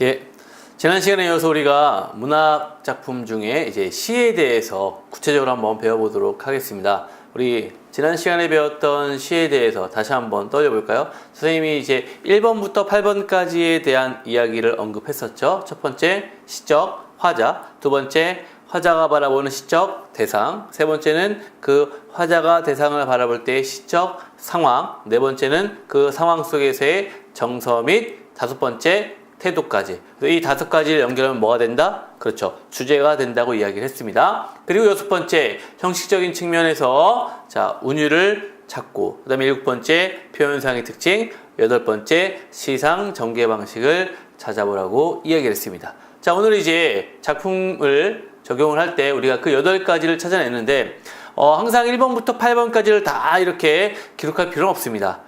예. 지난 시간에 이어서 우리가 문학 작품 중에 이제 시에 대해서 구체적으로 한번 배워보도록 하겠습니다. 우리 지난 시간에 배웠던 시에 대해서 다시 한번 떠올려볼까요? 선생님이 이제 1번부터 8번까지에 대한 이야기를 언급했었죠. 첫 번째, 시적, 화자. 두 번째, 화자가 바라보는 시적, 대상. 세 번째는 그 화자가 대상을 바라볼 때의 시적, 상황. 네 번째는 그 상황 속에서의 정서 및 다섯 번째, 태도까지. 이 다섯 가지를 연결하면 뭐가 된다? 그렇죠. 주제가 된다고 이야기를 했습니다. 그리고 여섯 번째, 형식적인 측면에서 자, 운율을 찾고, 그 다음에 일곱 번째, 표현상의 특징, 여덟 번째, 시상 전개 방식을 찾아보라고 이야기를 했습니다. 자, 오늘 이제 작품을 적용을 할 때 우리가 그 여덟 가지를 찾아냈는데, 항상 1번부터 8번까지를 다 이렇게 기록할 필요는 없습니다.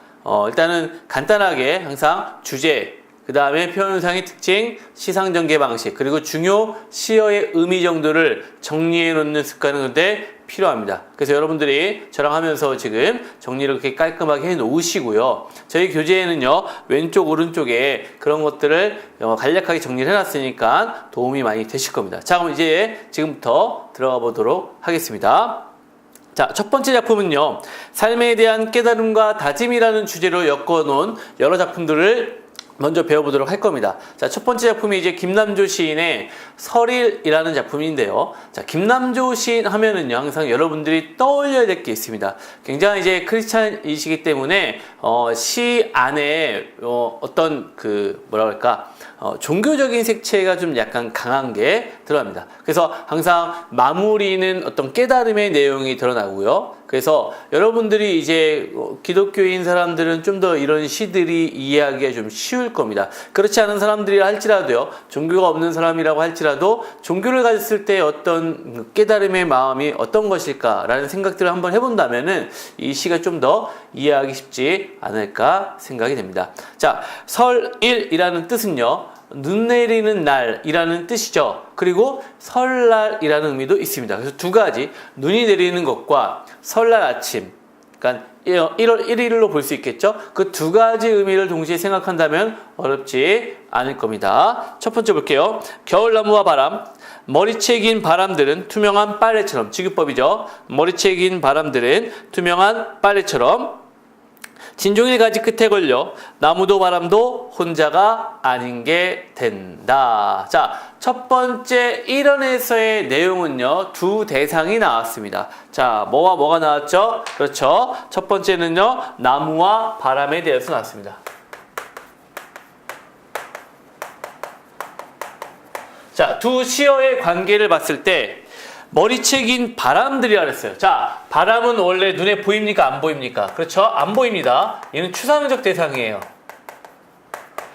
일단은 간단하게 항상 주제, 그 다음에 표현상의 특징, 시상 전개 방식, 그리고 중요 시어의 의미 정도를 정리해 놓는 습관은 근데 필요합니다. 그래서 여러분들이 저랑 하면서 지금 정리를 그렇게 깔끔하게 해 놓으시고요. 저희 교재에는요, 왼쪽, 오른쪽에 그런 것들을 간략하게 정리를 해 놨으니까 도움이 많이 되실 겁니다. 자, 그럼 이제 지금부터 들어가 보도록 하겠습니다. 자, 첫 번째 작품은요, 삶에 대한 깨달음과 다짐이라는 주제로 엮어놓은 여러 작품들을 먼저 배워보도록 할 겁니다. 자, 첫 번째 작품이 이제 김남조 시인의 설일이라는 작품인데요. 자, 김남조 시인 하면은요, 항상 여러분들이 떠올려야 될 게 있습니다. 굉장히 이제 크리스찬이시기 때문에, 시 안에, 어떤 뭐라 그럴까, 종교적인 색채가 좀 약간 강한 게 들어갑니다. 그래서 항상 마무리는 어떤 깨달음의 내용이 드러나고요. 그래서 여러분들이 이제 기독교인 사람들은 좀 더 이런 시들이 이해하기가 좀 쉬울 겁니다. 그렇지 않은 사람들이라 할지라도요, 종교가 없는 사람이라고 할지라도 종교를 가졌을 때 어떤 깨달음의 마음이 어떤 것일까라는 생각들을 한번 해본다면은 이 시가 좀 더 이해하기 쉽지 않을까 생각이 됩니다. 자, 설일이라는 뜻은요, 눈 내리는 날이라는 뜻이죠. 그리고 설날이라는 의미도 있습니다. 그래서 두 가지, 눈이 내리는 것과 설날 아침, 그러니까 1월 1일로 볼 수 있겠죠. 그 두 가지 의미를 동시에 생각한다면 어렵지 않을 겁니다. 첫 번째 볼게요. 겨울나무와 바람. 머리채 긴 바람들은 투명한 빨래처럼, 직유법이죠. 머리채 긴 바람들은 투명한 빨래처럼 진종일 가지 끝에 걸려 나무도 바람도 혼자가 아닌 게 된다. 자, 첫 번째 1원에서의 내용은요, 두 대상이 나왔습니다. 자, 뭐와 뭐가 나왔죠? 그렇죠. 첫 번째는요, 나무와 바람에 대해서 나왔습니다. 자, 두 시어의 관계를 봤을 때 머리채 긴 바람들이라 그랬어요. 자, 바람은 원래 눈에 보입니까? 안 보입니까? 그렇죠? 안 보입니다. 얘는 추상적 대상이에요.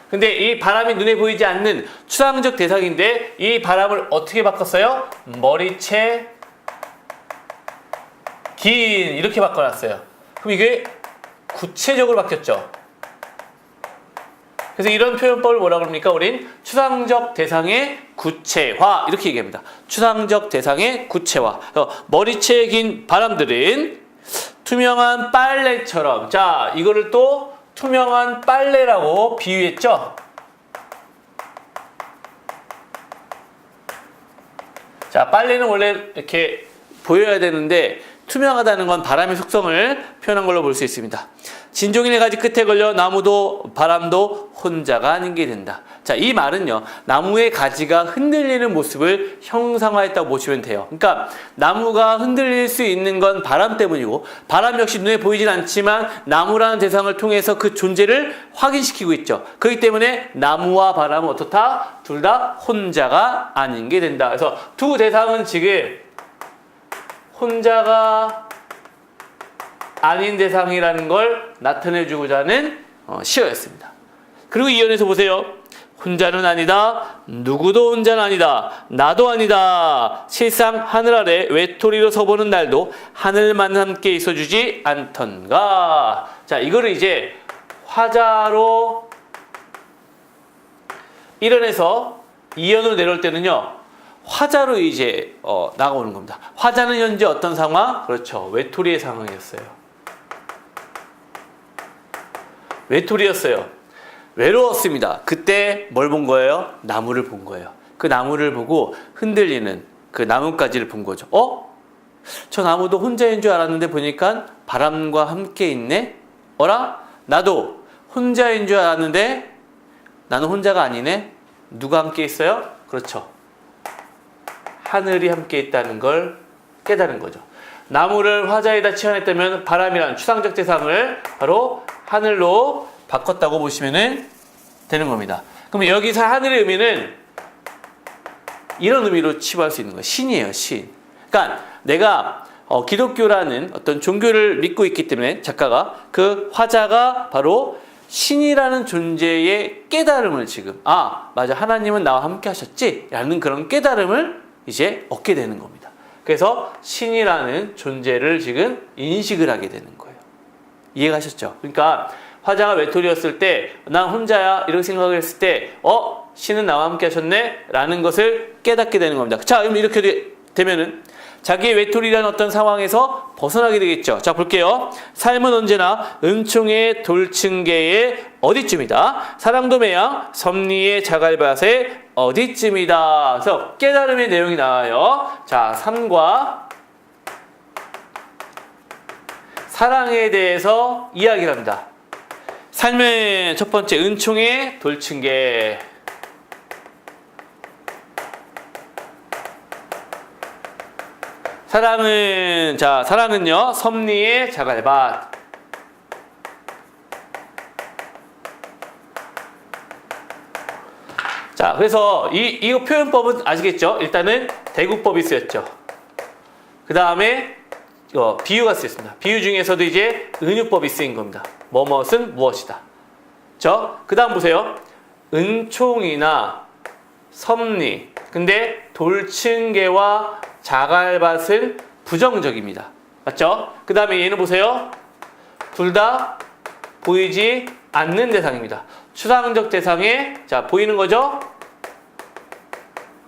근데 이 바람이 눈에 보이지 않는 추상적 대상인데 이 바람을 어떻게 바꿨어요? 머리채 긴 이렇게 바꿔놨어요. 그럼 이게 구체적으로 바뀌었죠. 그래서 이런 표현법을 뭐라고 그럽니까? 우린 추상적 대상의 구체화 이렇게 얘기합니다. 추상적 대상의 구체화. 머리채 긴 바람들은 투명한 빨래처럼, 자, 이거를 또 투명한 빨래라고 비유했죠. 자, 빨래는 원래 이렇게 보여야 되는데 투명하다는 건 바람의 속성을 표현한 걸로 볼 수 있습니다. 진종인의 가지 끝에 걸려 나무도 바람도 혼자가 아닌 게 된다. 자, 이 말은요, 나무의 가지가 흔들리는 모습을 형상화했다고 보시면 돼요. 그러니까 나무가 흔들릴 수 있는 건 바람 때문이고, 바람 역시 눈에 보이진 않지만 나무라는 대상을 통해서 그 존재를 확인시키고 있죠. 그렇기 때문에 나무와 바람은 어떻다? 둘 다 혼자가 아닌 게 된다. 그래서 두 대상은 지금 혼자가 아닌 대상이라는 걸 나타내주고자 하는 시어였습니다. 그리고 이연에서 보세요. 혼자는 아니다. 누구도 혼자는 아니다. 나도 아니다. 실상 하늘 아래 외톨이로 서보는 날도 하늘만 함께 있어주지 않던가. 자, 이거를 이제 화자로 1연에서 2연으로 내려올 때는요, 화자로 이제 나가오는 겁니다. 화자는 현재 어떤 상황? 그렇죠. 외톨이의 상황이었어요. 외톨이였어요. 외로웠습니다. 그때 뭘 본 거예요? 나무를 본 거예요. 그 나무를 보고 흔들리는 그 나뭇가지를 본 거죠. 저 나무도 혼자인 줄 알았는데 보니까 바람과 함께 있네? 어라? 나도 혼자인 줄 알았는데 나는 혼자가 아니네? 누가 함께 있어요? 그렇죠. 하늘이 함께 있다는 걸 깨달은 거죠. 나무를 화자에다 치환했다면 바람이란 추상적 대상을 바로 하늘로 바꿨다고 보시면 되는 겁니다. 그럼 여기서 하늘의 의미는 이런 의미로 치부할 수 있는 거예요. 신이에요, 신. 그러니까 내가 기독교라는 어떤 종교를 믿고 있기 때문에 작가가 그 화자가 바로 신이라는 존재의 깨달음을 지금 맞아 하나님은 나와 함께 하셨지 라는 그런 깨달음을 이제 얻게 되는 겁니다. 그래서 신이라는 존재를 지금 인식을 하게 되는 거예요. 이해가셨죠? 그러니까 화자가 외톨이였을 때 난 혼자야 이렇게 생각을 했을 때 신은 나와 함께 하셨네 라는 것을 깨닫게 되는 겁니다. 자, 그럼 이렇게 되면은 자기의 외톨이라는 어떤 상황에서 벗어나게 되겠죠. 자, 볼게요. 삶은 언제나 은총의 돌층계의 어디쯤이다. 사랑도 매양 섭리의 자갈밭의 어디쯤이다. 그래서 깨달음의 내용이 나와요. 자, 삶과 사랑에 대해서 이야기를 합니다. 삶의 첫 번째 은총의 돌층계. 사랑은요 섭리의 자갈밭. 자, 그래서 이거 표현법은 아시겠죠? 일단은 대국법이 쓰였죠. 그 다음에 비유가 쓰였습니다. 비유 중에서도 이제 은유법이 쓰인 겁니다. 뭐뭇은 무엇이다. 그 다음 보세요. 은총이나 섭리. 근데 돌층계와 자갈밭은 부정적입니다. 맞죠? 그 다음에 얘는 보세요. 둘 다 보이지 않는 대상입니다. 추상적 대상에 보이는 거죠?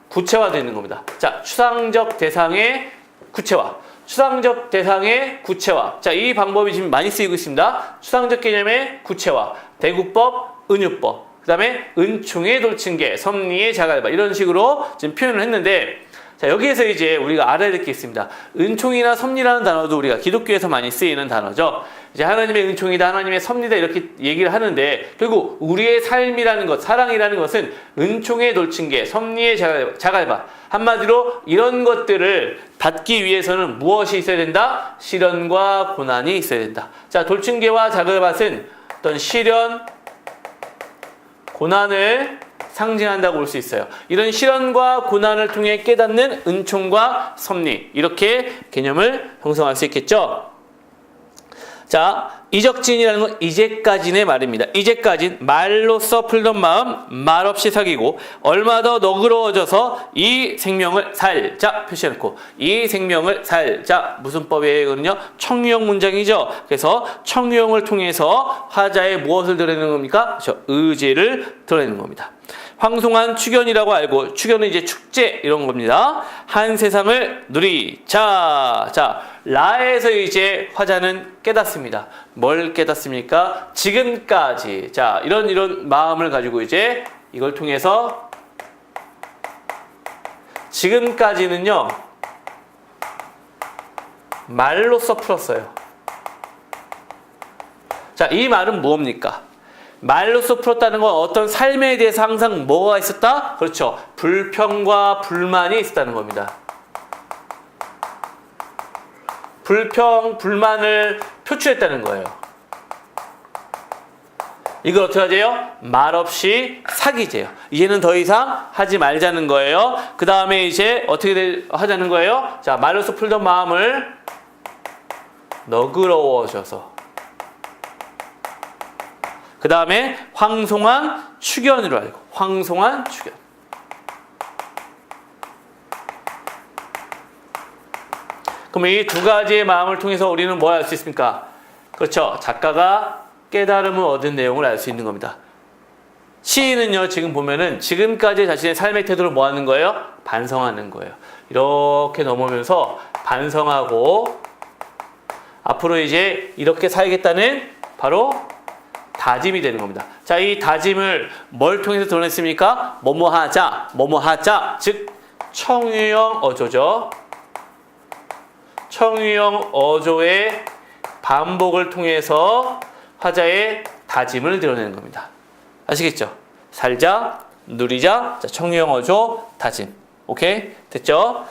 구체화되는 겁니다. 자, 추상적 대상의 구체화. 추상적 대상의 구체화. 자, 이 방법이 지금 많이 쓰이고 있습니다. 추상적 개념의 구체화. 대국법, 은유법. 그 다음에 은총의 돌층계, 섭리의 자갈밭. 이런 식으로 지금 표현을 했는데 자, 여기에서 이제 우리가 알아야 될 게 있습니다. 은총이나 섭리라는 단어도 우리가 기독교에서 많이 쓰이는 단어죠. 이제 하나님의 은총이다, 하나님의 섭리다 이렇게 얘기를 하는데 결국 우리의 삶이라는 것, 사랑이라는 것은 은총의 돌층계, 섭리의 자갈밭. 한마디로 이런 것들을 받기 위해서는 무엇이 있어야 된다? 시련과 고난이 있어야 된다. 자, 돌층계와 자갈밭은 어떤 시련, 고난을 상징한다고 볼 수 있어요. 이런 시련과 고난을 통해 깨닫는 은총과 섭리, 이렇게 개념을 형성할 수 있겠죠. 자, 이적진이라는 건 이제까지의 말입니다. 이제까진 말로써 풀던 마음 말없이 사귀고 얼마 더 너그러워져서 이 생명을 살자 표시해놓고 이 생명을 살자 무슨 법이거든요? 청유형 문장이죠. 그래서 청유형을 통해서 화자에 무엇을 드러내는 겁니까? 의지를 드러내는 겁니다. 황송한 축연이라고 알고 축연은 이제 축제 이런 겁니다. 한 세상을 누리자. 자, 라에서 이제 화자는 깨닫습니다. 뭘 깨닫습니까? 지금까지. 자, 이런 마음을 가지고 이제 이걸 통해서 지금까지는요 말로써 풀었어요. 자, 이 말은 뭡니까? 말로써 풀었다는 건 어떤 삶에 대해서 항상 뭐가 있었다? 그렇죠. 불평과 불만이 있었다는 겁니다. 불평, 불만을 표출했다는 거예요. 이걸 어떻게 하재요? 말없이 사귀재요. 이제는 더 이상 하지 말자는 거예요. 그 다음에 이제 어떻게 하자는 거예요? 자, 말로써 풀던 마음을 너그러워져서. 그 다음에 황송한 축연으로 알고. 황송한 축연. 그럼 이 두 가지의 마음을 통해서 우리는 뭘 알 수 있습니까? 그렇죠. 작가가 깨달음을 얻은 내용을 알 수 있는 겁니다. 시인은요, 지금 보면은 지금까지 자신의 삶의 태도를 뭐 하는 거예요? 반성하는 거예요. 이렇게 넘어오면서 반성하고 앞으로 이제 이렇게 살겠다는 바로 다짐이 되는 겁니다. 자, 이 다짐을 뭘 통해서 드러냈습니까? 뭐뭐 하자, 뭐뭐 하자. 즉 청유형 어조죠. 청유형 어조의 반복을 통해서 화자의 다짐을 드러내는 겁니다. 아시겠죠? 살자, 누리자, 자, 청유형 어조, 다짐. 오케이? 됐죠?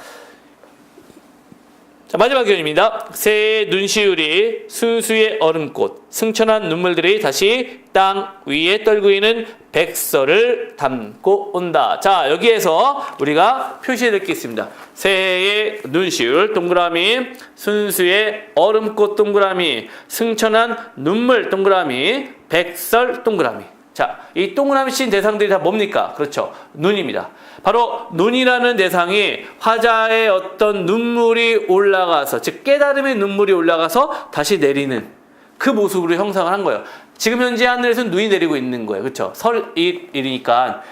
자, 마지막 교훈입니다. 새의 눈시울이 순수의 얼음꽃, 승천한 눈물들이 다시 땅 위에 떨고 있는 백설을 담고 온다. 자, 여기에서 우리가 표시해야 될 게 있습니다. 새의 눈시울, 동그라미, 순수의 얼음꽃, 동그라미, 승천한 눈물, 동그라미, 백설, 동그라미. 자, 이 동그라미 친 대상들이 다 뭡니까? 그렇죠. 눈입니다. 바로 눈이라는 대상이 화자의 어떤 눈물이 올라가서, 즉 깨달음의 눈물이 올라가서 다시 내리는 그 모습으로 형상을 한 거예요. 지금 현재 하늘에서는 눈이 내리고 있는 거예요. 그렇죠? 설일이니까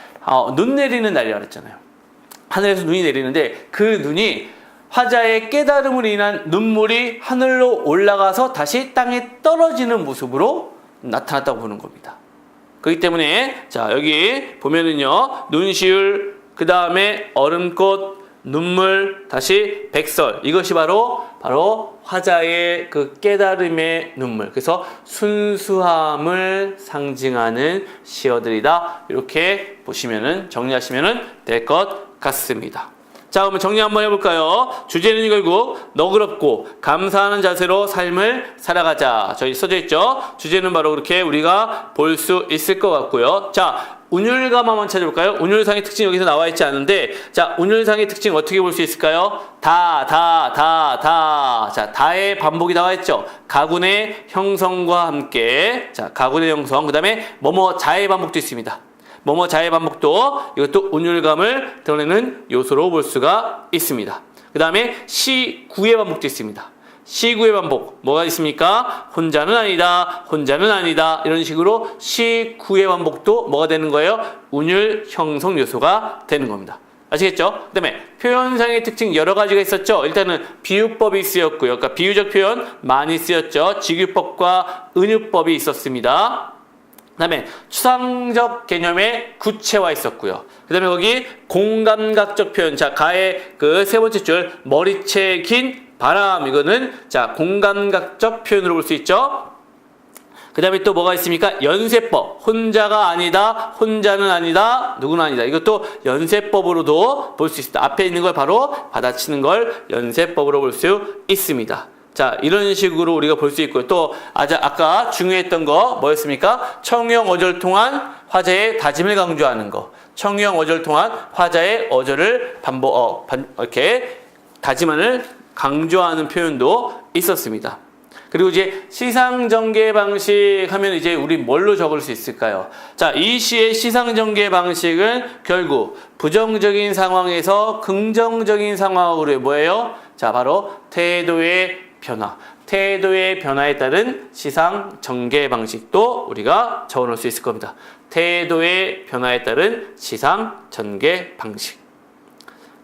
눈 내리는 날이라고 했잖아요. 하늘에서 눈이 내리는데 그 눈이 화자의 깨달음으로 인한 눈물이 하늘로 올라가서 다시 땅에 떨어지는 모습으로 나타났다고 보는 겁니다. 그렇기 때문에 자, 여기 보면은요, 눈시울, 그 다음에 얼음꽃, 눈물, 다시 백설, 이것이 바로 화자의 그 깨달음의 눈물, 그래서 순수함을 상징하는 시어들이다. 이렇게 보시면은, 정리하시면은 될 것 같습니다. 자, 그러면 정리 한번 해볼까요? 주제는 결국 너그럽고 감사하는 자세로 삶을 살아가자. 저희 써져 있죠? 주제는 바로 그렇게 우리가 볼 수 있을 것 같고요. 자, 운율감 한번 찾아볼까요? 운율상의 특징 여기서 나와 있지 않은데, 자, 운율상의 특징 어떻게 볼 수 있을까요? 다. 자, 다의 반복이 나와 있죠? 가군의 형성과 함께, 자, 가군의 형성, 그 다음에 뭐뭐 자의 반복도 있습니다. 뭐뭐 자의 반복도 이것도 운율감을 드러내는 요소로 볼 수가 있습니다. 그 다음에 시구의 반복도 있습니다. 시구의 반복 뭐가 있습니까? 혼자는 아니다, 혼자는 아니다, 이런 식으로 시구의 반복도 뭐가 되는 거예요? 운율 형성 요소가 되는 겁니다. 아시겠죠? 그 다음에 표현상의 특징 여러 가지가 있었죠. 일단은 비유법이 쓰였고요. 그러니까 비유적 표현 많이 쓰였죠. 직유법과 은유법이 있었습니다. 그 다음에 추상적 개념의 구체화 있었고요. 그 다음에 거기 공감각적 표현, 자, 가의 그 세 번째 줄 머리채 긴 바람, 이거는 자, 공감각적 표현으로 볼 수 있죠. 그 다음에 또 뭐가 있습니까? 연세법, 혼자가 아니다, 혼자는 아니다, 누구는 아니다, 이것도 연세법으로도 볼 수 있습니다. 앞에 있는 걸 바로 받아치는 걸 연세법으로 볼 수 있습니다. 자, 이런 식으로 우리가 볼 수 있고요. 또 아까 중요했던 거 뭐였습니까? 청유형 어조를 통한 화자의 다짐을 강조하는 거. 청유형 어조를 통한 화자의 어조를 이렇게 다짐을 강조하는 표현도 있었습니다. 그리고 이제 시상전개 방식 하면 이제 우리 뭘로 적을 수 있을까요? 자, 이 시의 시상전개 방식은 결국 부정적인 상황에서 긍정적인 상황으로 뭐예요? 자, 바로 태도의 변화. 태도의 변화에 따른 시상 전개 방식도 우리가 적어놓을 수 있을 겁니다. 태도의 변화에 따른 시상 전개 방식.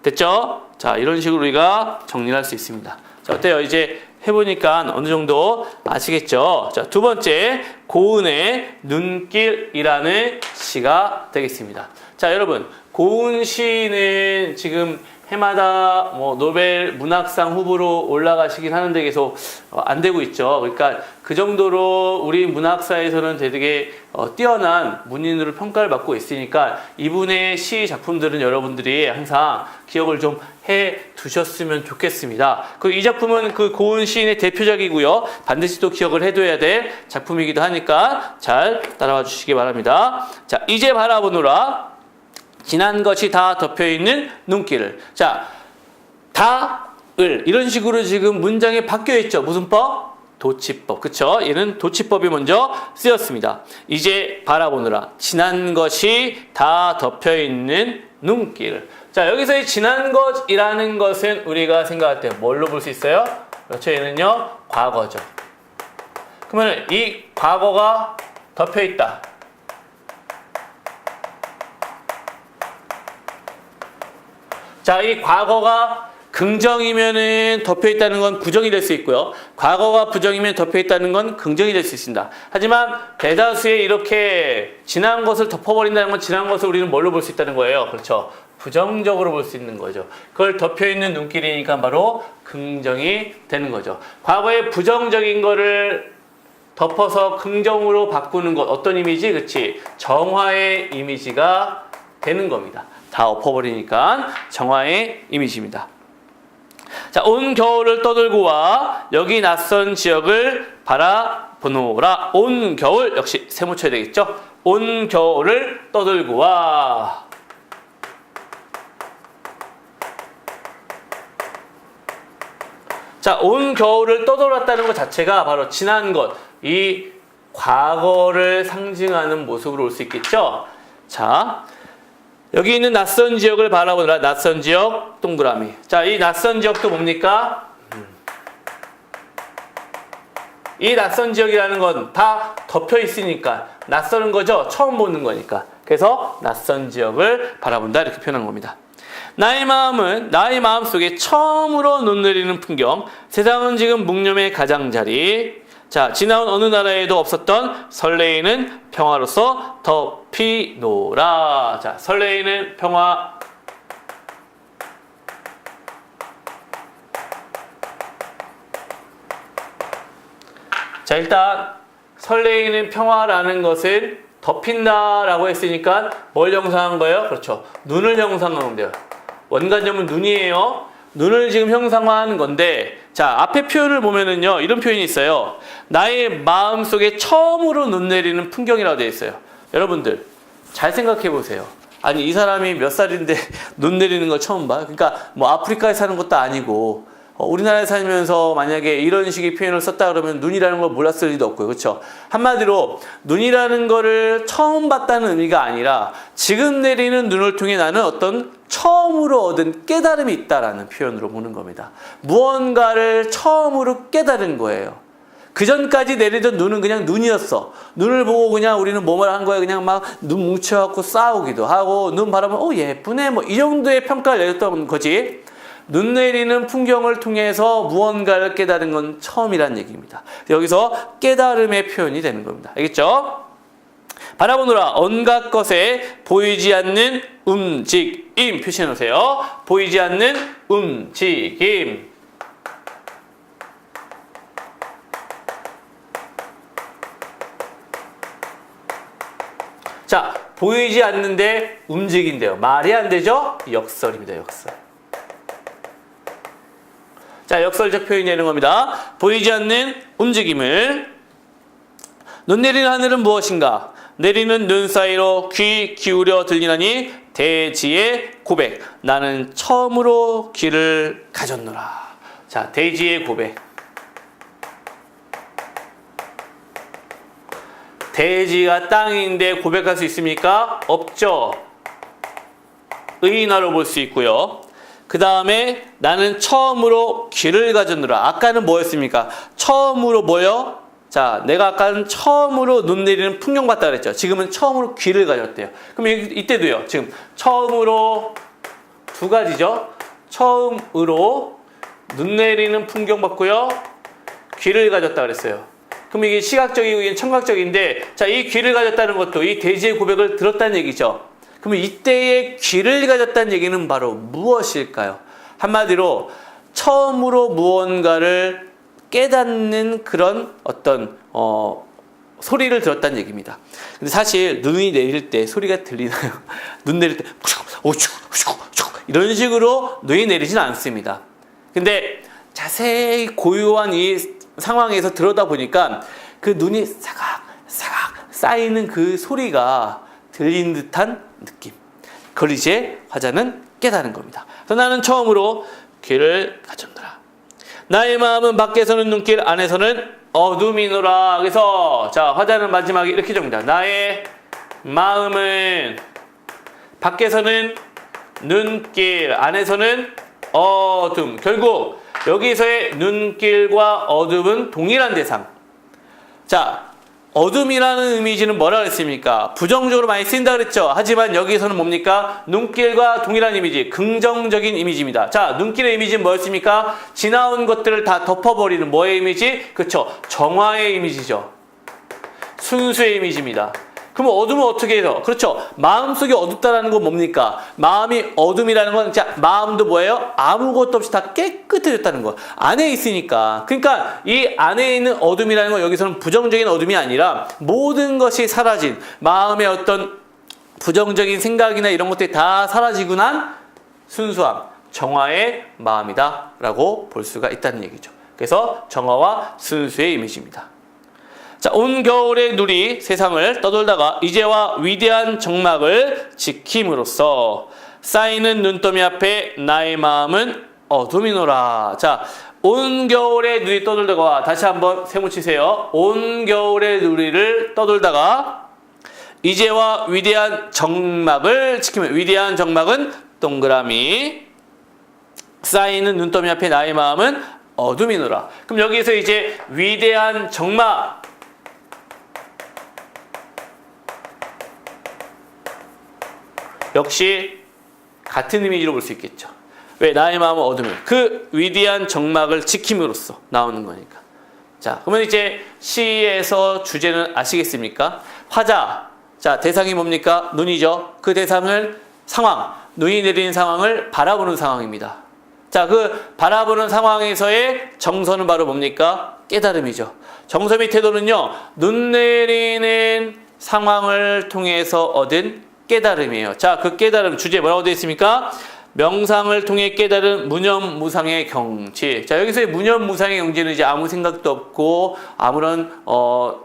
됐죠? 자, 이런 식으로 우리가 정리를 할 수 있습니다. 자, 어때요? 이제 해보니까 어느 정도 아시겠죠? 자, 두 번째, 고은의 눈길이라는 시가 되겠습니다. 자, 여러분, 고은 시는 지금 해마다 뭐 노벨 문학상 후보로 올라가시긴 하는데 계속 안 되고 있죠. 그러니까 그 정도로 우리 문학사에서는 되게 뛰어난 문인으로 평가를 받고 있으니까 이분의 시 작품들은 여러분들이 항상 기억을 좀 해 두셨으면 좋겠습니다. 이 작품은 그 고은 시인의 대표작이고요. 반드시 또 기억을 해둬야 될 작품이기도 하니까 잘 따라와 주시기 바랍니다. 자, 이제 바라보노라. 지난 것이 다 덮여있는 눈길을. 자, 다을 이런 식으로 지금 문장에 바뀌어있죠. 무슨 법? 도치법. 그쵸? 얘는 도치법이 먼저 쓰였습니다. 이제 바라보느라 지난 것이 다 덮여있는 눈길을. 자, 여기서의 지난 것이라는 것은 우리가 생각할 때 뭘로 볼 수 있어요? 그렇죠. 얘는요, 과거죠. 그러면 이 과거가 덮여있다. 자, 이 과거가 긍정이면은 덮여 있다는 건 부정이 될 수 있고요. 과거가 부정이면 덮여 있다는 건 긍정이 될 수 있습니다. 하지만 대다수의 이렇게 지난 것을 덮어버린다는 건 지난 것을 우리는 뭘로 볼 수 있다는 거예요. 그렇죠. 부정적으로 볼 수 있는 거죠. 그걸 덮여 있는 눈길이니까 바로 긍정이 되는 거죠. 과거의 부정적인 거를 덮어서 긍정으로 바꾸는 것, 어떤 이미지? 그렇지. 정화의 이미지가 되는 겁니다. 다 엎어버리니까 정화의 이미지입니다. 자, 온 겨울을 떠들고 와 여기 낯선 지역을 바라보노라. 온 겨울 역시 세모 쳐야 되겠죠? 온 겨울을 떠들고 와. 자, 온 겨울을 떠돌았다는 것 자체가 바로 지난 것, 이 과거를 상징하는 모습으로 올 수 있겠죠? 자, 여기 있는 낯선 지역을 바라보느라 낯선 지역 동그라미. 자, 이 낯선 지역도 뭡니까? 이 낯선 지역이라는 건 다 덮여 있으니까 낯서는 거죠? 처음 보는 거니까. 그래서 낯선 지역을 바라본다 이렇게 표현한 겁니다. 나의 마음은 나의 마음속에 처음으로 눈 내리는 풍경. 세상은 지금 묵념의 가장자리. 자, 지나온 어느 나라에도 없었던 설레이는 평화로서 덮이노라. 자, 설레이는 평화. 자, 일단 설레이는 평화라는 것은 덮인다라고 했으니까 뭘 형상한 거예요? 그렇죠. 눈을 형상하면 돼요. 원관점은 눈이에요. 눈을 지금 형상화하는 건데, 자, 앞에 표현을 보면은요, 이런 표현이 있어요. 나의 마음속에 처음으로 눈 내리는 풍경이라고 되어 있어요. 여러분들, 잘 생각해 보세요. 아니, 이 사람이 몇 살인데 눈 내리는 걸 처음 봐요? 그러니까 뭐 아프리카에 사는 것도 아니고, 우리나라에 살면서 만약에 이런 식의 표현을 썼다 그러면 눈이라는 걸 몰랐을 리도 없고요. 그렇죠? 한마디로 눈이라는 거를 처음 봤다는 의미가 아니라 지금 내리는 눈을 통해 나는 어떤 처음으로 얻은 깨달음이 있다라는 표현으로 보는 겁니다. 무언가를 처음으로 깨달은 거예요. 그 전까지 내리던 눈은 그냥 눈이었어. 눈을 보고 그냥 우리는 뭐만 한 거예요. 그냥 막 눈 뭉쳐갖고 싸우기도 하고 눈 바라보면 예쁘네 뭐 이 정도의 평가를 내렸던 거지. 눈 내리는 풍경을 통해서 무언가를 깨달은 건 처음이란 얘기입니다. 여기서 깨달음의 표현이 되는 겁니다. 알겠죠? 바라보노라 온갖 것에 보이지 않는 움직임 표시해 놓으세요. 보이지 않는 움직임. 자, 보이지 않는데 움직인대요. 말이 안 되죠? 역설입니다. 역설. 자, 역설적 표현이 되는 겁니다. 보이지 않는 움직임을. 눈 내리는 하늘은 무엇인가? 내리는 눈 사이로 귀 기울여 들리나니 대지의 고백. 나는 처음으로 귀를 가졌노라. 자, 대지의 고백. 대지가 땅인데 고백할 수 있습니까? 없죠. 의인화로 볼 수 있고요. 그 다음에 나는 처음으로 귀를 가졌노라. 아까는 뭐였습니까? 처음으로 뭐요? 자, 내가 아까는 처음으로 눈 내리는 풍경 봤다 그랬죠. 지금은 처음으로 귀를 가졌대요. 그럼 이때도요. 지금 처음으로 두 가지죠. 처음으로 눈 내리는 풍경 봤고요. 귀를 가졌다 그랬어요. 그럼 이게 시각적이고 이게 청각적인데, 자, 이 귀를 가졌다는 것도 이 대지의 고백을 들었다는 얘기죠. 그러면 이때의 귀를 가졌다는 얘기는 바로 무엇일까요? 한마디로 처음으로 무언가를 깨닫는 그런 어떤 소리를 들었다는 얘기입니다. 근데 사실 눈이 내릴 때 소리가 들리나요? 눈 내릴 때 이런 식으로 눈이 내리진 않습니다. 근데 자세히 고요한 이 상황에서 들여다보니까 그 눈이 사각 쌓이는 그 소리가 들리는 듯한 느낌. 그걸 이제 화자는 깨달은 겁니다. 그래서 나는 처음으로 귀를 가졌노라. 나의 마음은 밖에서는 눈길, 안에서는 어둠이노라. 그래서 자, 화자는 마지막에 이렇게 적습니다. 나의 마음은 밖에서는 눈길, 안에서는 어둠. 결국 여기서의 눈길과 어둠은 동일한 대상. 자, 어둠이라는 이미지는 뭐라 그랬습니까? 부정적으로 많이 쓰인다 그랬죠. 하지만 여기서는 뭡니까? 눈길과 동일한 이미지, 긍정적인 이미지입니다. 자, 눈길의 이미지는 뭐였습니까? 지나온 것들을 다 덮어버리는 뭐의 이미지? 그렇죠. 정화의 이미지죠. 순수의 이미지입니다. 그럼 어둠은 어떻게 해서? 그렇죠. 마음속이 어둡다라는 건 뭡니까? 마음이 어둠이라는 건 진짜 마음도 뭐예요? 아무것도 없이 다 깨끗해졌다는 거. 안에 있으니까. 그러니까 이 안에 있는 어둠이라는 건 여기서는 부정적인 어둠이 아니라 모든 것이 사라진 마음의 어떤 부정적인 생각이나 이런 것들이 다 사라지고 난 순수함, 정화의 마음이다 라고 볼 수가 있다는 얘기죠. 그래서 정화와 순수의 이미지입니다. 자, 온 겨울의 누리 세상을 떠돌다가 이제와 위대한 정막을 지킴으로써 쌓이는 눈더미 앞에 나의 마음은 어둠이노라. 자, 온 겨울의 누리 떠돌다가 다시 한번 세모치세요. 온 겨울의 누리를 떠돌다가 이제와 위대한 정막을 지키면 위대한 정막은 동그라미 쌓이는 눈더미 앞에 나의 마음은 어둠이노라. 그럼 여기서 이제 위대한 정막 역시 같은 이미지로 볼 수 있겠죠. 왜? 나의 마음은 어둠을 그 위대한 정막을 지킴으로써 나오는 거니까. 자, 그러면 이제 시에서 주제는 아시겠습니까? 화자. 자, 대상이 뭡니까? 눈이죠. 그 대상을 상황, 눈이 내리는 상황을 바라보는 상황입니다. 자, 그 바라보는 상황에서의 정서는 바로 뭡니까? 깨달음이죠. 정서 및 태도는요, 눈 내리는 상황을 통해서 얻은 깨달음이에요. 자, 그 깨달음 주제 뭐라고 되어 있습니까? 명상을 통해 깨달은 무념무상의 경치. 자, 여기서의 무념무상의 경치는 이제 아무 생각도 없고 아무런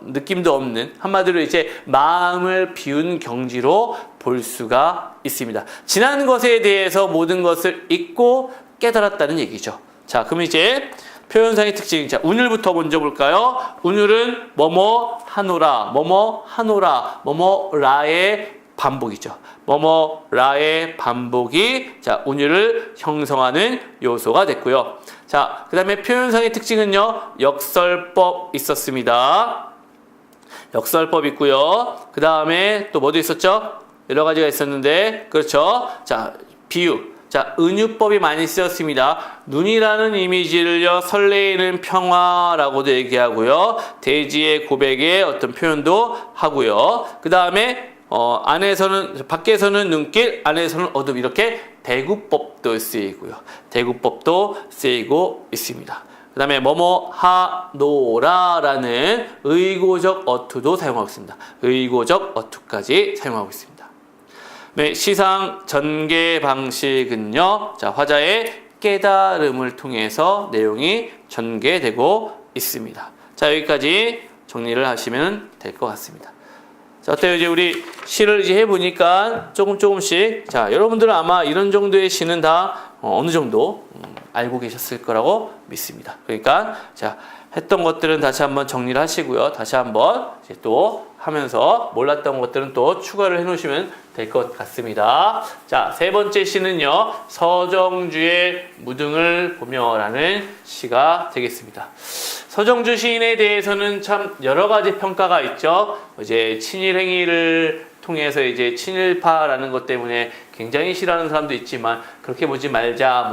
느낌도 없는, 한마디로 이제 마음을 비운 경지로 볼 수가 있습니다. 지난 것에 대해서 모든 것을 잊고 깨달았다는 얘기죠. 자, 그럼 이제 표현상의 특징. 자, 운율부터 먼저 볼까요? 운율은 뭐뭐 하노라, 뭐뭐 하노라, 뭐뭐라의 반복이죠. 뭐뭐라의 반복이 자, 운율을 형성하는 요소가 됐고요. 자, 그 다음에 표현상의 특징은요, 역설법 있었습니다. 역설법 있고요. 그 다음에 또 뭐도 있었죠? 여러 가지가 있었는데, 그렇죠. 자, 비유. 자, 은유법이 많이 쓰였습니다. 눈이라는 이미지를요, 설레이는 평화라고도 얘기하고요. 대지의 고백의 어떤 표현도 하고요. 그 다음에 밖에서는 눈길, 안에서는 어둠, 이렇게 대구법도 쓰이고요. 대구법도 쓰이고 있습니다. 그 다음에 뭐뭐 하노라라는 의고적 어투도 사용하고 있습니다. 의고적 어투까지 사용하고 있습니다. 네, 시상 전개 방식은요, 자, 화자의 깨달음을 통해서 내용이 전개되고 있습니다. 자, 여기까지 정리를 하시면 될 것 같습니다. 자, 어때요? 이제 우리 시를 이제 해보니까 조금씩, 자, 여러분들은 아마 이런 정도의 시는 다 어느 정도 알고 계셨을 거라고 믿습니다. 그러니까, 자, 했던 것들은 다시 한번 정리를 하시고요. 다시 한번 이제 또 하면서 몰랐던 것들은 또 추가를 해 놓으시면 될 것 같습니다. 자, 세 번째 시는요, 서정주의 무등을 보며라는 시가 되겠습니다. 서정주 시인에 대해서는 참 여러 가지 평가가 있죠. 이제 친일 행위를 통해서 이제 친일파라는 것 때문에 굉장히 싫어하는 사람도 있지만, 그렇게 보지 말자.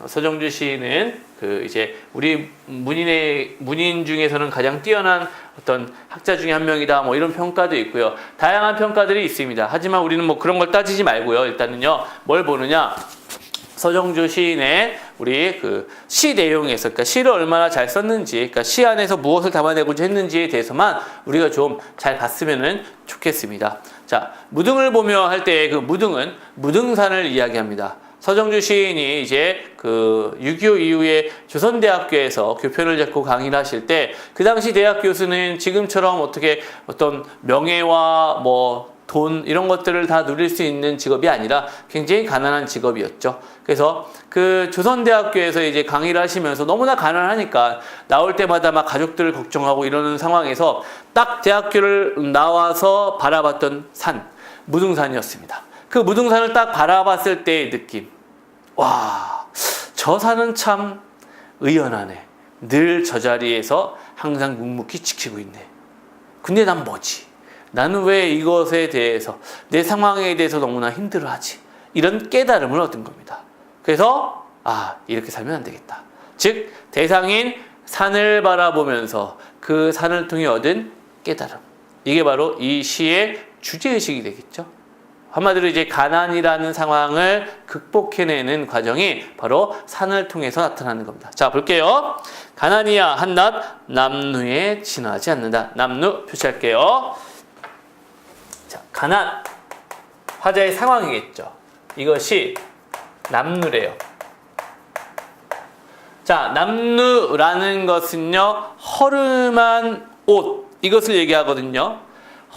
서정주 시인은 이제 우리 문인 중에서는 가장 뛰어난 어떤 학자 중에 한 명이다. 이런 평가도 있고요. 다양한 평가들이 있습니다. 하지만 우리는 그런 걸 따지지 말고요. 일단은요, 뭘 보느냐? 서정주 시인의 우리 시 내용에서, 그러니까 시를 얼마나 잘 썼는지, 그러니까 시 안에서 무엇을 담아내고자 했는지에 대해서만 우리가 좀 잘 봤으면 좋겠습니다. 자, 무등을 보며 할 때 그 무등은 무등산을 이야기합니다. 서정주 시인이 이제 6.25 이후에 조선대학교에서 교편을 잡고 강의를 하실 때, 그 당시 대학 교수는 지금처럼 어떤 명예와 돈 이런 것들을 다 누릴 수 있는 직업이 아니라 굉장히 가난한 직업이었죠. 그래서 그 조선대학교에서 이제 강의를 하시면서 너무나 가난하니까 나올 때마다 막 가족들을 걱정하고 이러는 상황에서 딱 대학교를 나와서 바라봤던 산, 무등산이었습니다. 그 무등산을 딱 바라봤을 때의 느낌. 와, 저 산은 참 의연하네. 늘 저 자리에서 항상 묵묵히 지키고 있네. 근데 난 뭐지? 나는 왜 이것에 대해서 내 상황에 대해서 너무나 힘들어하지? 이런 깨달음을 얻은 겁니다. 그래서 이렇게 살면 안 되겠다. 즉 대상인 산을 바라보면서 그 산을 통해 얻은 깨달음. 이게 바로 이 시의 주제의식이 되겠죠. 한마디로 이제 가난이라는 상황을 극복해내는 과정이 바로 산을 통해서 나타나는 겁니다. 자, 볼게요. 가난이야 한낱 남루에 지나지 않는다. 남루 표시할게요. 자, 가난. 화자의 상황이겠죠. 이것이 남루래요. 자, 남루라는 것은요, 허름한 옷. 이것을 얘기하거든요.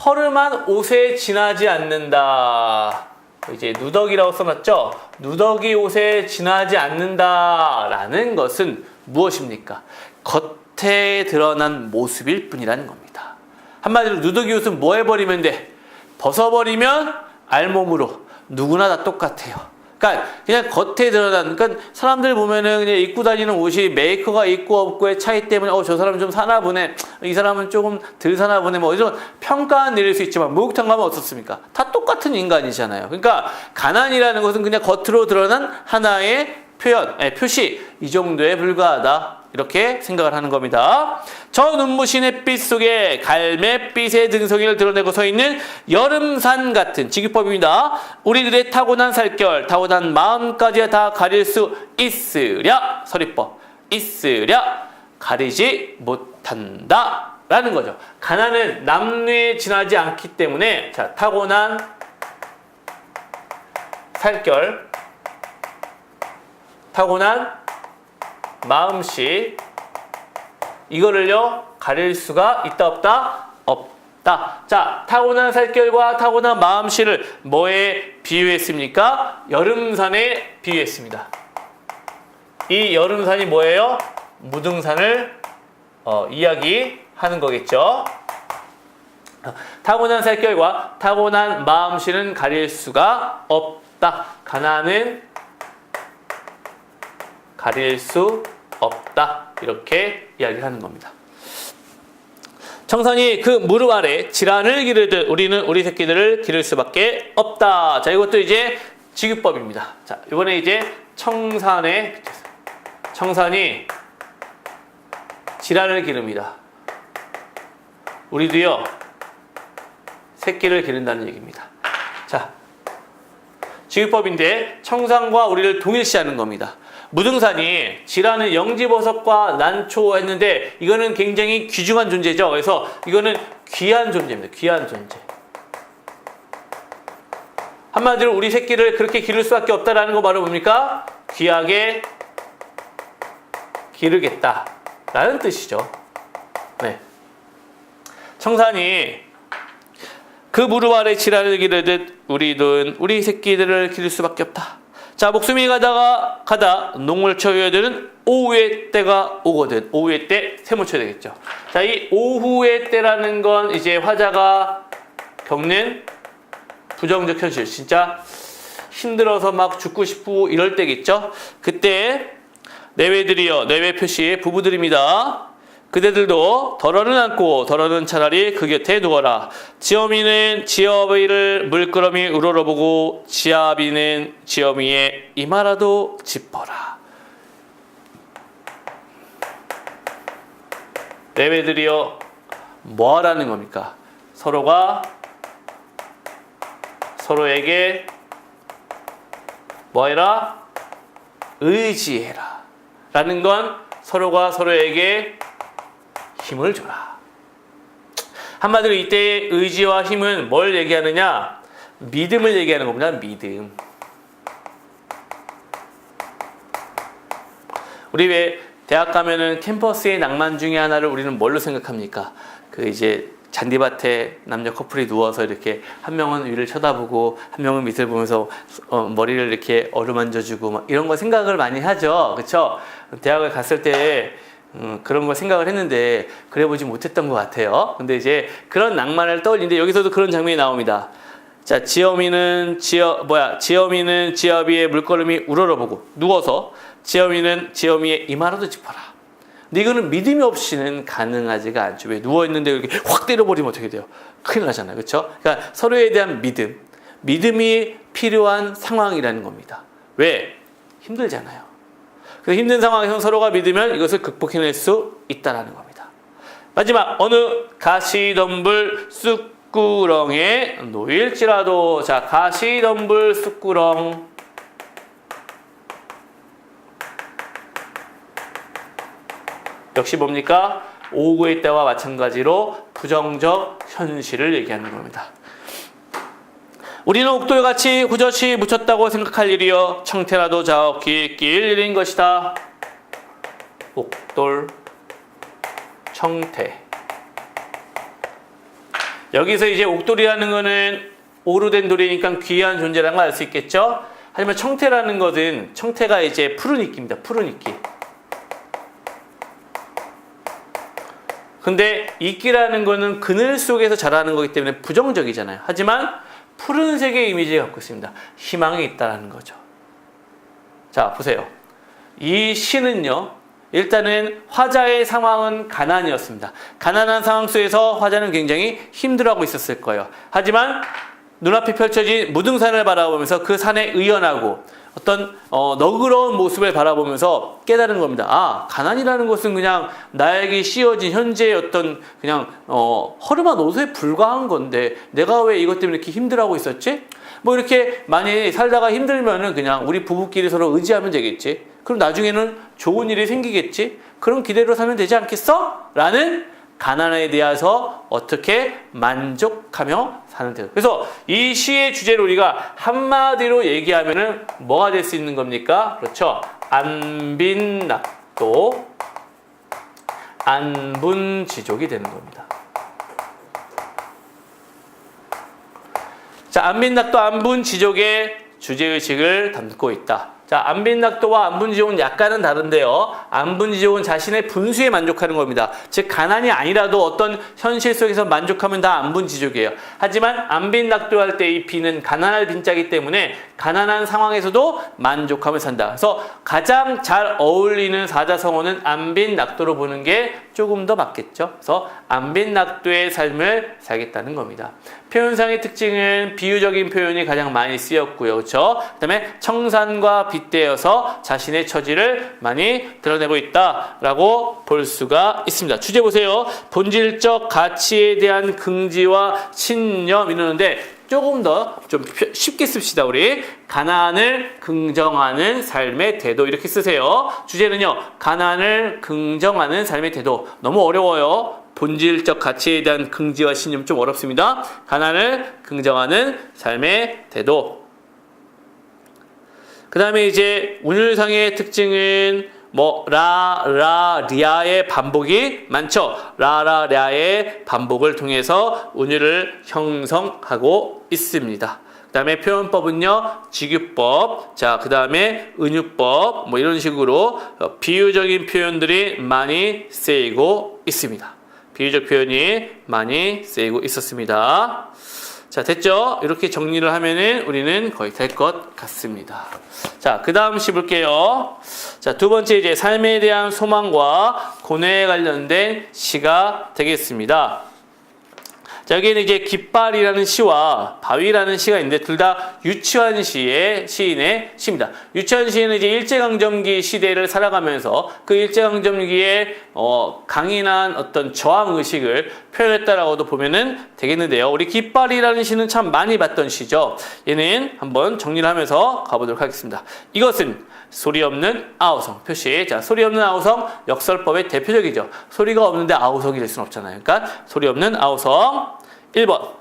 허름한 옷에 지나지 않는다. 이제 누더기라고 써놨죠? 누더기 옷에 지나지 않는다라는 것은 무엇입니까? 겉에 드러난 모습일 뿐이라는 겁니다. 한마디로 누더기 옷은 뭐 해버리면 돼? 벗어버리면 알몸으로 누구나 다 똑같아요. 그러니까 그냥 겉에 드러난, 그러니까 사람들 보면은 그냥 입고 다니는 옷이 메이커가 있고 없고의 차이 때문에 저 사람은 좀 사나 보네, 이 사람은 조금 덜 사나 보네, 뭐 이런 평가는 내릴 수 있지만 목욕탕 가면 어떻습니까? 다 똑같은 인간이잖아요. 그러니까 가난이라는 것은 그냥 겉으로 드러난 하나의 표현, 표시, 이 정도에 불과하다. 이렇게 생각을 하는 겁니다. 저 눈부신 햇빛 속에 갈매빛의 등성이를 드러내고 서 있는 여름산 같은 직유법입니다. 우리들의 타고난 살결, 타고난 마음까지 다 가릴 수 있으랴. 서리법. 있으랴. 가리지 못한다. 라는 거죠. 가난은 남루에 지나지 않기 때문에, 자, 타고난 살결, 타고난 마음씨, 이거를요 가릴 수가 있다 없다? 없다. 자, 타고난 살결과 타고난 마음씨를 뭐에 비유했습니까? 여름산에 비유했습니다. 이 여름산이 뭐예요? 무등산을 이야기하는 거겠죠. 타고난 살결과 타고난 마음씨는 가릴 수가 없다. 가난은 가릴 수 없다. 이렇게 이야기하는 겁니다. 청산이 그 무릎 아래 질환을 기르듯 우리는 우리 새끼들을 기를 수밖에 없다. 자, 이것도 이제 직유법입니다. 자, 이번에 이제 청산이 질환을 기릅니다. 우리도요 새끼를 기른다는 얘기입니다. 자, 직유법인데 청산과 우리를 동일시하는 겁니다. 무등산이 지라는 영지버섯과 난초 했는데 이거는 굉장히 귀중한 존재죠. 그래서 이거는 귀한 존재입니다. 귀한 존재. 한마디로 우리 새끼를 그렇게 기를 수밖에 없다라는 거 바로 뭡니까? 귀하게 기르겠다라는 뜻이죠. 네. 청산이 그 무릎 아래 지라를 기르듯 우리는 우리 새끼들을 기를 수밖에 없다. 자, 목숨이 가다 농물쳐 위에드는 오후의 때가 오거든. 오후의 때 세모 쳐야 되겠죠. 자, 이 오후의 때라는 건 이제 화자가 겪는 부정적 현실, 진짜 힘들어서 막 죽고 싶고 이럴 때겠죠. 그때 내외들이여, 내외 표시 부부들입니다. 그대들도 덜어는 않고 덜어는 차라리 그 곁에 누워라. 지어미는 지어비를 물끄러미 우러러보고 지아비는 지어미의 이마라도 짚어라. 내외들이여 뭐 하라는 겁니까? 서로가 서로에게 뭐 해라? 의지해라. 라는 건 서로가 서로에게 힘을 줘라. 한마디로 이때의 의지와 힘은 뭘 얘기하느냐? 믿음을 얘기하는 겁니다. 믿음. 우리 왜 대학 가면은 캠퍼스의 낭만 중에 하나를 우리는 뭘로 생각합니까? 그 이제 잔디밭에 남녀 커플이 누워서 이렇게 한 명은 위를 쳐다보고 한 명은 밑을 보면서 머리를 이렇게 어루만져주고 막 이런 거 생각을 많이 하죠. 그렇죠? 대학을 갔을 때 그런 거 생각을 했는데 그래 보지 못했던 것 같아요. 근데 이제 그런 낭만을 떠올리는데 여기서도 그런 장면이 나옵니다. 자, 지어미는 지어비의 물걸음이 우러러보고 누워서 지어미는 지어미의 이마라도 짚어라. 근데 이거는 믿음이 없이는 가능하지가 않죠. 왜 누워있는데 이렇게 확 때려버리면 어떻게 돼요? 큰일 나잖아요. 그렇죠? 그러니까 서로에 대한 믿음이 필요한 상황이라는 겁니다. 왜? 힘들잖아요. 그래서 힘든 상황에서 서로가 믿으면 이것을 극복해낼 수 있다는 겁니다. 마지막, 어느 가시덤불 쑥구렁에 놓일지라도. 자, 가시덤불 쑥구렁. 역시 뭡니까? 오구의 때와 마찬가지로 부정적 현실을 얘기하는 겁니다. 우리는 옥돌 같이 후젓이 묻혔다고 생각할 일이여 청태라도 자욱히 낄 일인 것이다. 옥돌, 청태. 여기서 이제 옥돌이라는 거는 오르된 돌이니까 귀한 존재라는 걸 알 수 있겠죠? 하지만 청태라는 것은, 청태가 이제 푸른 이끼입니다. 푸른 이끼. 근데 이끼라는 거는 그늘 속에서 자라는 거기 때문에 부정적이잖아요. 하지만 푸른색의 이미지를 갖고 있습니다. 희망이 있다는 거죠. 자, 보세요. 이 시는요, 일단은 화자의 상황은 가난이었습니다. 가난한 상황 속에서 화자는 굉장히 힘들어하고 있었을 거예요. 하지만 눈앞에 펼쳐진 무등산을 바라보면서 그 산에 의연하고 어떤 너그러운 모습을 바라보면서 깨달은 겁니다. 아, 가난이라는 것은 그냥 나에게 씌워진 현재의 어떤 그냥 허름한 옷에 불과한 건데 내가 왜 이것 때문에 이렇게 힘들어하고 있었지? 뭐 이렇게 많이 살다가 힘들면은 그냥 우리 부부끼리 서로 의지하면 되겠지. 그럼 나중에는 좋은 일이 생기겠지. 그런 기대로 살면 되지 않겠어? 라는 가난에 대해서 어떻게 만족하며 사는 태도. 그래서 이 시의 주제를 우리가 한마디로 얘기하면은 뭐가 될 수 있는 겁니까? 그렇죠. 안빈낙도, 안분지족이 되는 겁니다. 자, 안빈낙도, 안분지족의 주제의식을 담고 있다. 자, 안빈낙도와 안분지족은 약간은 다른데요. 안분지족은 자신의 분수에 만족하는 겁니다. 즉 가난이 아니라도 어떤 현실 속에서 만족하면 다 안분지족이에요. 하지만 안빈낙도 할 때 이 비는 가난할 빈자이기 때문에 가난한 상황에서도 만족하며 산다. 그래서 가장 잘 어울리는 사자성어는 안빈낙도로 보는 게 조금 더 맞겠죠. 그래서 안빈낙도의 삶을 살겠다는 겁니다. 표현상의 특징은 비유적인 표현이 가장 많이 쓰였고요. 그렇죠? 그다음에 청산과 빗대어서 자신의 처지를 많이 드러내고 있다라고 볼 수가 있습니다. 주제 보세요. 본질적 가치에 대한 긍지와 신념 이러는데 조금 더 좀 쉽게 씁시다. 우리 가난을 긍정하는 삶의 태도 이렇게 쓰세요. 주제는요. 가난을 긍정하는 삶의 태도. 너무 어려워요. 본질적 가치에 대한 긍지와 신념 좀 어렵습니다. 가난을 긍정하는 삶의 태도. 그 다음에 이제 운율상의 특징은 뭐 리아의 반복이 많죠. 랴의 반복을 통해서 운율을 형성하고 있습니다. 그 다음에 표현법은요. 직유법, 자, 그 다음에 은유법, 뭐 이런 식으로 비유적인 표현들이 많이 쓰이고 있습니다. 비유적 표현이 많이 쓰이고 있었습니다. 자, 됐죠? 이렇게 정리를 하면은 우리는 거의 될 것 같습니다. 자, 그 다음 시 볼게요. 자, 두 번째 이제 삶에 대한 소망과 고뇌에 관련된 시가 되겠습니다. 자, 여기는 이제 깃발이라는 시와 바위라는 시가 있는데 둘 다 유치환 시인의 시입니다. 유치환 시인은 이제 일제강점기 시대를 살아가면서 그 일제강점기에 강인한 어떤 저항 의식을 표현했다라고도 보면은 되겠는데요. 우리 깃발이라는 시는 참 많이 봤던 시죠. 얘는 한번 정리를 하면서 가보도록 하겠습니다. 이것은 소리 없는 아우성 표시. 자, 소리 없는 아우성 역설법의 대표적이죠. 소리가 없는데 아우성이 될 수는 없잖아요. 그러니까 소리 없는 아우성. 1번.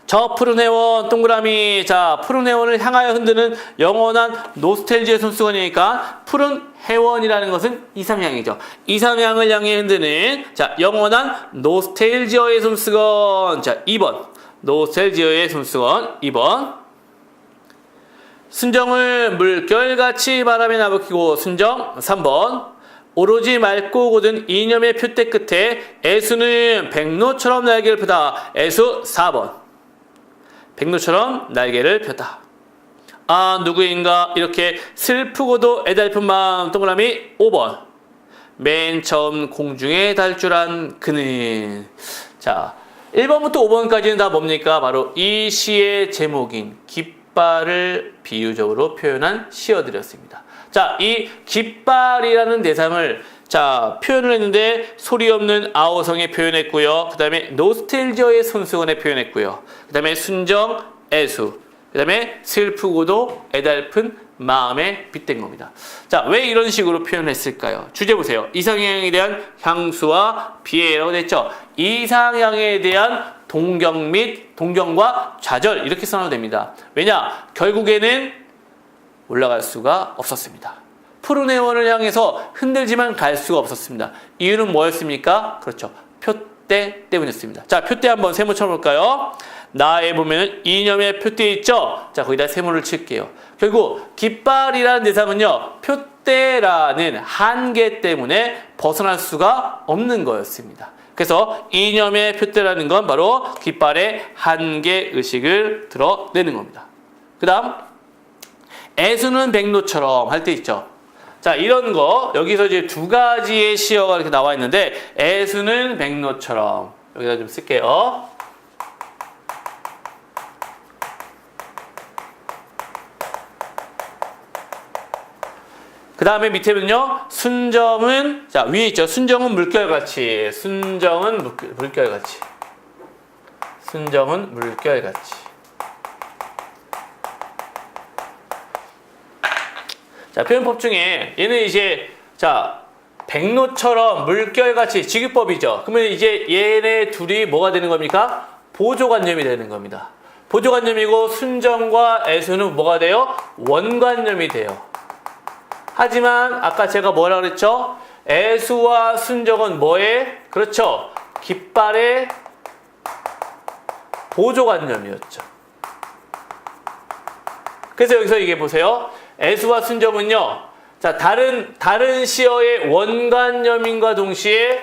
저 푸른 해원 동그라미. 자, 푸른 해원을 향하여 흔드는 영원한 노스텔지의 손수건이니까 푸른 해원이라는 것은 이상향이죠. 이상향을 향해 흔드는 자, 영원한 노스텔지어의 손수건. 자, 2번. 노스텔지어의 손수건. 2번. 순정을 물결같이 바람에 나부키고 순정. 3번. 오로지 맑고 고든 이념의 표대 끝에 애수는 백로처럼 날개를 펴다. 애수 4번. 백로처럼 날개를 펴다. 아, 누구인가 이렇게 슬프고도 애달픈 마음 동그라미 5번. 맨 처음 공중에 달줄한 그는. 자, 1번부터 5번까지는 다 뭡니까? 바로 이 시의 제목인 깃발을 비유적으로 표현한 시어들이었습니다. 자, 이 깃발이라는 대상을 자, 표현을 했는데 소리 없는 아오성에 표현했고요. 그 다음에 노스텔지어의 손수건에 표현했고요. 그 다음에 순정, 애수, 그 다음에 슬프고도 애달픈 마음에 빗댄 겁니다. 자, 왜 이런 식으로 표현했을까요? 주제 보세요. 이상향에 대한 향수와 비애라고 됐죠. 이상향에 대한 동경 및 동경과 좌절 이렇게 써놔도 됩니다. 왜냐? 결국에는 올라갈 수가 없었습니다. 푸른 해원을 향해서 흔들지만 갈 수가 없었습니다. 이유는 뭐였습니까? 그렇죠. 표대 때문이었습니다. 자, 표대 한번 세모 쳐볼까요? 나에 보면은 이념의 표대 있죠? 자, 거기다 세모를 칠게요. 결국 깃발이라는 대상은요, 표대라는 한계 때문에 벗어날 수가 없는 거였습니다. 그래서 이념의 표대라는 건 바로 깃발의 한계 의식을 드러내는 겁니다. 그 다음, 애수는 백로처럼 할 때 있죠. 자, 이런 거 여기서 이제 두 가지의 시어가 이렇게 나와 있는데 애수는 백로처럼 여기다 좀 쓸게요. 그 다음에 밑에는요, 순정은 자 위에 있죠. 순정은 물결같이, 순정은 물결같이, 순정은 물결같이. 자, 표현법 중에 얘는 이제 자 백로처럼 물결같이 지급법이죠. 그러면 이제 얘네 둘이 뭐가 되는 겁니까? 보조관념이 되는 겁니다. 보조관념이고 순정과 애수는 뭐가 돼요? 원관념이 돼요. 하지만 아까 제가 뭐라 그랬죠? 애수와 순정은 뭐에? 그렇죠. 깃발의 보조관념이었죠. 그래서 여기서 이게 보세요. 애수와 순정은요, 자, 다른 시어의 원관념인과 동시에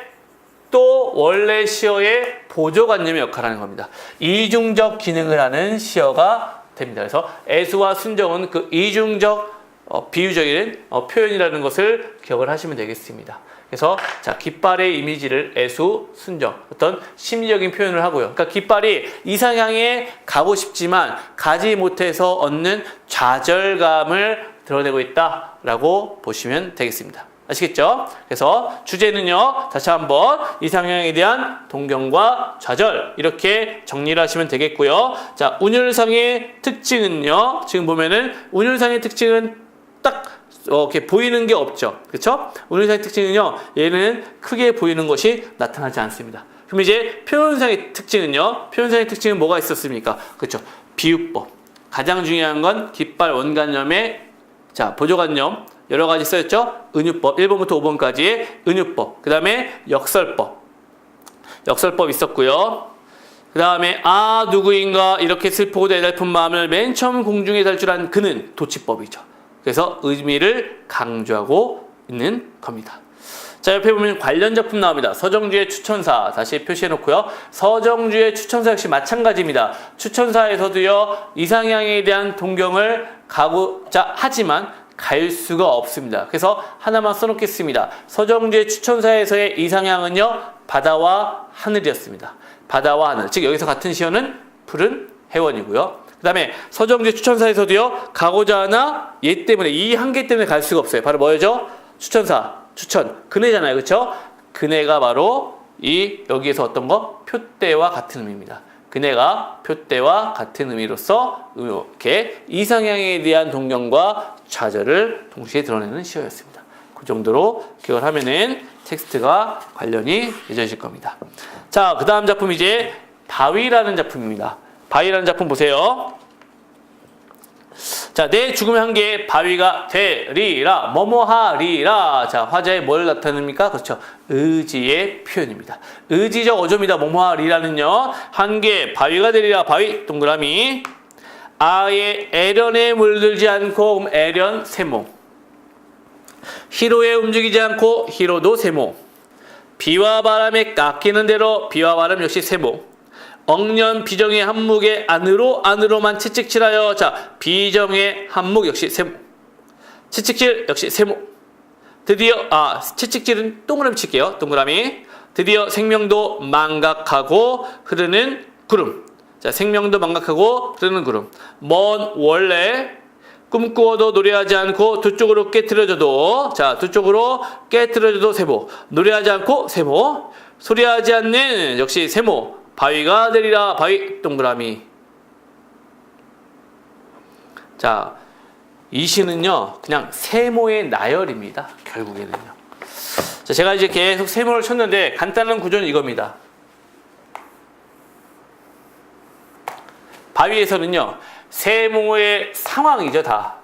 또 원래 시어의 보조관념의 역할을 하는 겁니다. 이중적 기능을 하는 시어가 됩니다. 그래서 애수와 순정은 그 이중적 비유적인 표현이라는 것을 기억을 하시면 되겠습니다. 그래서 자, 깃발의 이미지를 애수, 순정, 어떤 심리적인 표현을 하고요. 그러니까 깃발이 이상향에 가고 싶지만 가지 못해서 얻는 좌절감을 드러내고 있다라고 보시면 되겠습니다. 아시겠죠? 그래서 주제는요, 다시 한번 이상향에 대한 동경과 좌절 이렇게 정리를 하시면 되겠고요. 자, 운율상의 특징은요, 지금 보면은 운율상의 특징은 딱 이렇게 보이는 게 없죠. 그렇죠? 운율상의 특징은요, 얘는 크게 보이는 것이 나타나지 않습니다. 그럼 이제 표현상의 특징은요, 표현상의 특징은 뭐가 있었습니까? 그렇죠. 비유법. 가장 중요한 건 깃발 원관념의 자, 보조관념 여러 가지 쓰였죠. 은유법 1번부터 5번까지의 은유법. 그 다음에 역설법. 역설법 있었고요. 그 다음에 아 누구인가 이렇게 슬프고 애달픈 마음을 맨 처음 공중에 달줄한 그는 도치법이죠. 그래서 의미를 강조하고 있는 겁니다. 자, 옆에 보면 관련 작품 나옵니다. 서정주의 추천사 다시 표시해 놓고요. 서정주의 추천사 역시 마찬가지입니다. 추천사에서도요, 이상향에 대한 동경을 가고자 하지만 갈 수가 없습니다. 그래서 하나만 써놓겠습니다. 서정주의 추천사에서의 이상향은요, 바다와 하늘이었습니다. 바다와 하늘. 즉 여기서 같은 시어는 푸른 해원이고요. 그 다음에 서정주의 추천사에서도요, 가고자 하나 얘 때문에 이 한계 때문에 갈 수가 없어요. 바로 뭐죠? 추천사. 추천, 그네잖아요. 그렇죠? 그네가 바로 이 여기에서 어떤 거? 표대와 같은 의미입니다. 그네가 표대와 같은 의미로서 이렇게 이상향에 대한 동경과 좌절을 동시에 드러내는 시어였습니다. 그 정도로 기억을 하면은 텍스트가 관련이 되어질 겁니다. 자, 그 다음 작품 이제 바위라는 작품입니다. 바위라는 작품 보세요. 자, 내 죽음의 한계에 바위가 되리라, 뭐뭐하리라. 자, 화자의 뭘 나타냅니까? 그렇죠. 의지의 표현입니다. 의지적 어조입니다. 뭐뭐하리라는요. 한계, 바위가 되리라, 바위, 동그라미. 아예 애련에 물들지 않고, 그럼 애련, 세모. 희로에 움직이지 않고, 희로도 세모. 비와 바람에 깎이는 대로, 비와 바람 역시 세모. 억년 비정의 한묵에 안으로만 채찍질하여 자 비정의 한묵 역시 세모 치찍질 역시 세모 드디어 채찍질은 동그라미 칠게요. 동그라미. 드디어 생명도 망각하고 흐르는 구름. 자, 생명도 망각하고 흐르는 구름. 먼 원래 꿈꾸어도 노래하지 않고 두 쪽으로 깨트려져도, 자, 두 쪽으로 깨트려져도 세모. 노래하지 않고 세모. 소리하지 않는 역시 세모. 바위가 되리라. 바위 동그라미. 자, 이 시는요 그냥 세모의 나열입니다. 결국에는요. 자, 제가 이제 계속 세모를 쳤는데 간단한 구조는 이겁니다. 바위에서는요 세모의 상황이죠 다.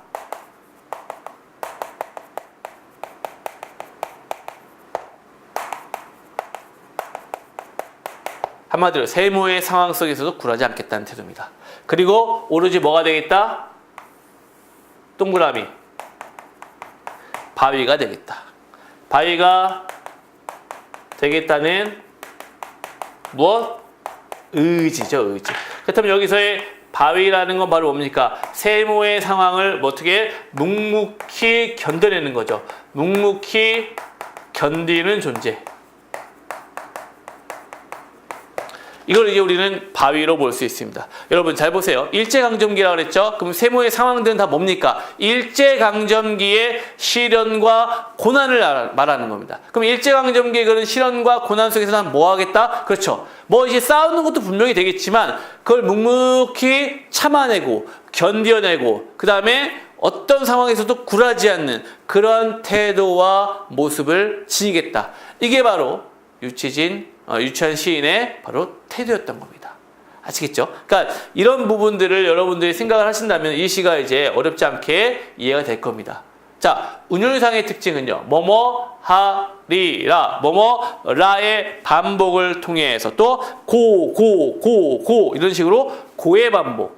한마디로 세모의 상황 속에서도 굴하지 않겠다는 태도입니다. 그리고 오로지 뭐가 되겠다? 동그라미. 바위가 되겠다. 바위가 되겠다는 무엇? 의지죠, 의지. 그렇다면 여기서의 바위라는 건 바로 뭡니까? 세모의 상황을 어떻게 묵묵히 견뎌내는 거죠. 묵묵히 견디는 존재. 이걸 이제 우리는 바위로 볼 수 있습니다. 여러분 잘 보세요. 일제강점기라고 그랬죠? 그럼 세모의 상황들은 다 뭡니까? 일제강점기의 시련과 고난을 말하는 겁니다. 그럼 일제강점기의 그런 시련과 고난 속에서 난 뭐 하겠다? 그렇죠. 뭐 이제 싸우는 것도 분명히 되겠지만 그걸 묵묵히 참아내고 견뎌내고 그 다음에 어떤 상황에서도 굴하지 않는 그런 태도와 모습을 지니겠다. 이게 바로 유치한 시인의 바로 태도였던 겁니다. 아시겠죠? 그러니까 이런 부분들을 여러분들이 생각을 하신다면 이 시가 이제 어렵지 않게 이해가 될 겁니다. 자, 운율상의 특징은요. 뭐뭐 하리라, 뭐뭐 라의 반복을 통해서 또 고 이런 식으로 고의 반복.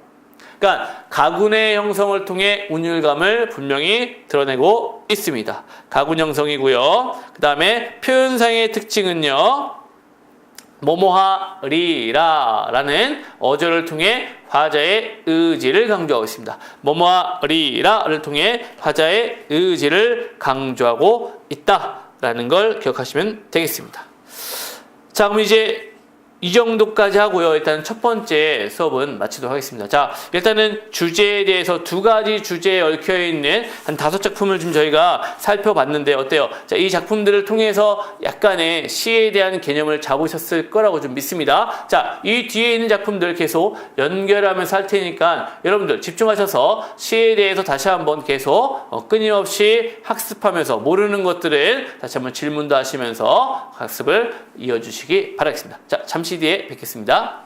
그러니까 가군의 형성을 통해 운율감을 분명히 드러내고 있습니다. 가군 형성이고요. 그 다음에 표현상의 특징은요. 뭐뭐하리라 라는 어조를 통해 화자의 의지를 강조하고 있습니다. 뭐뭐하리라를 통해 화자의 의지를 강조하고 있다라는 걸 기억하시면 되겠습니다. 자, 그럼 이제 이 정도까지 하고요. 일단 첫 번째 수업은 마치도록 하겠습니다. 자, 일단은 주제에 대해서 두 가지 주제에 얽혀있는 한 5작품을 좀 저희가 살펴봤는데 어때요? 자, 이 작품들을 통해서 약간의 시에 대한 개념을 잡으셨을 거라고 좀 믿습니다. 자, 이 뒤에 있는 작품들 계속 연결하면서 할 테니까 여러분들 집중하셔서 시에 대해서 다시 한번 계속 끊임없이 학습하면서 모르는 것들은 다시 한번 질문도 하시면서 학습을 이어주시기 바라겠습니다. 자, 잠시 뒤에 뵙겠습니다.